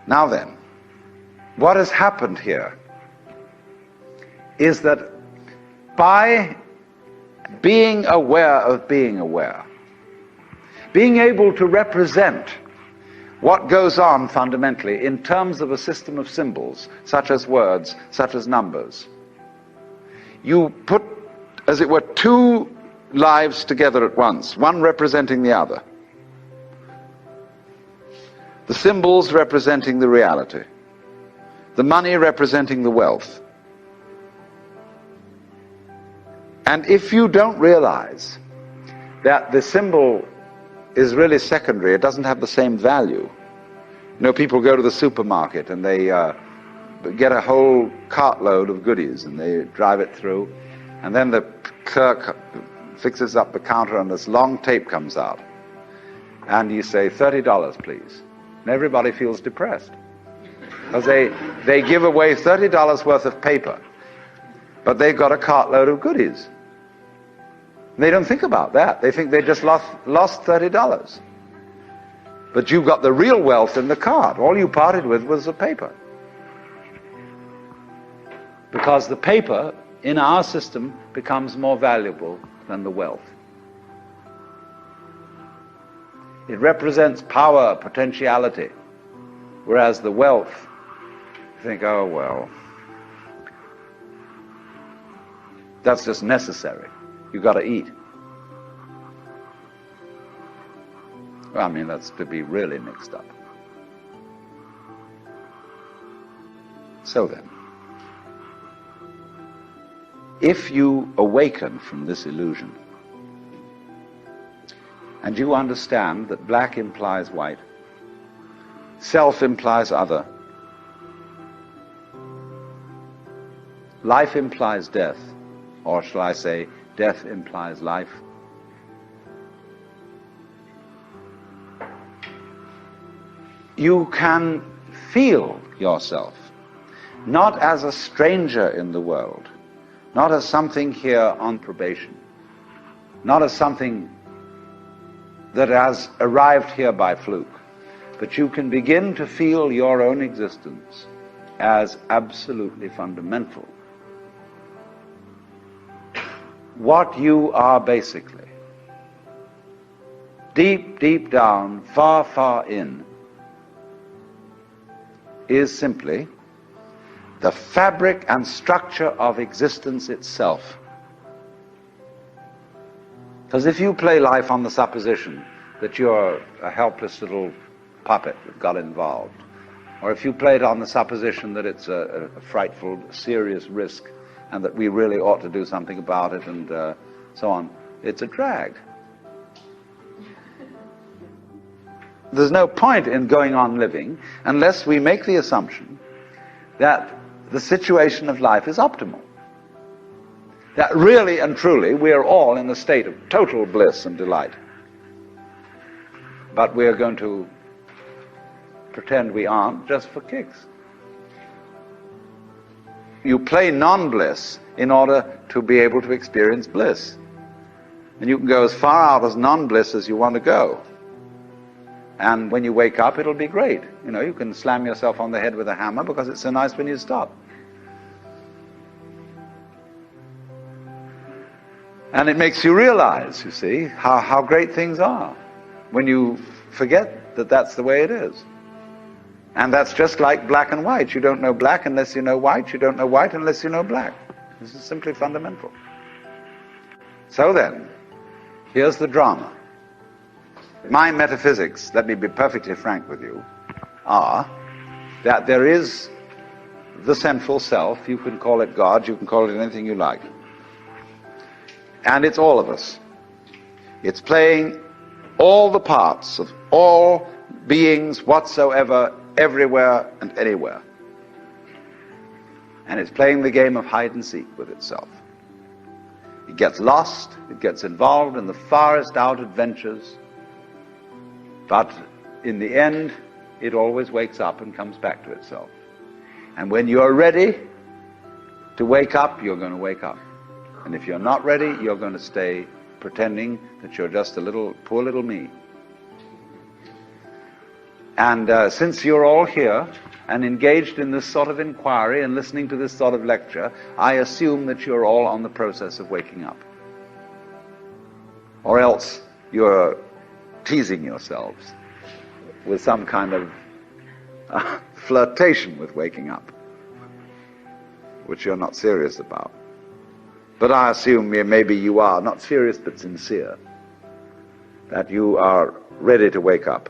Now then, what has happened here is that by being aware of being aware, being able to represent what goes on fundamentally in terms of a system of symbols, such as words, such as numbers, you put, as it were, two lives together at once, one representing the other. The symbols representing the reality, the money representing the wealth. And if you don't realize that the symbol is really secondary, it doesn't have the same value. You know, people go to the supermarket and they get a whole cartload of goodies and they drive it through, and then the clerk fixes up the counter and this long tape comes out. And you say, $30, please. And everybody feels depressed. Because they give away $30 worth of paper, but they've got a cartload of goodies. They don't think about that. They think they just lost $30. But you've got the real wealth in the cart. All you parted with was the paper. Because the paper in our system becomes more valuable than the wealth. It represents power, potentiality, whereas the wealth, you think, oh well, that's just necessary. You've got to eat. Well, I mean, that's to be really mixed up. So then, if you awaken from this illusion, and you understand that black implies white, self implies other, life implies death, or shall I say, death implies life. You can feel yourself not as a stranger in the world, not as something here on probation, not as something that has arrived here by fluke, but you can begin to feel your own existence as absolutely fundamental. What you are basically, deep, deep down, far, far in, is simply the fabric and structure of existence itself. Because if you play life on the supposition that you're a helpless little puppet that got involved, or if you play it on the supposition that it's a frightful, serious risk, and that we really ought to do something about it, and so on, it's a drag. There's no point in going on living unless we make the assumption that the situation of life is optimal. That really and truly we are all in a state of total bliss and delight. But we are going to pretend we aren't just for kicks. You play non-bliss in order to be able to experience bliss. And you can go as far out as non-bliss as you want to go. And when you wake up, it'll be great. You know, you can slam yourself on the head with a hammer because it's so nice when you stop. And it makes you realize, you see, how great things are when you forget that that's the way it is. And that's just like black and white. You don't know black unless you know white. You don't know white unless you know black. This is simply fundamental. So then, here's the drama. My metaphysics, let me be perfectly frank with you, are that there is the central self. You can call it God, you can call it anything you like. And it's all of us. It's playing all the parts of all beings whatsoever, everywhere and anywhere. And it's playing the game of hide and seek with itself. It gets lost, it gets involved in the farthest out adventures, but in the end, it always wakes up and comes back to itself. And when you're ready to wake up, you're going to wake up. And if you're not ready, you're going to stay pretending that you're just a little, poor little me. And since you're all here and engaged in this sort of inquiry and listening to this sort of lecture, I assume that you're all on the process of waking up. Or else you're teasing yourselves with some kind of flirtation with waking up, which you're not serious about. But I assume maybe you are, not serious but sincere, that you are ready to wake up.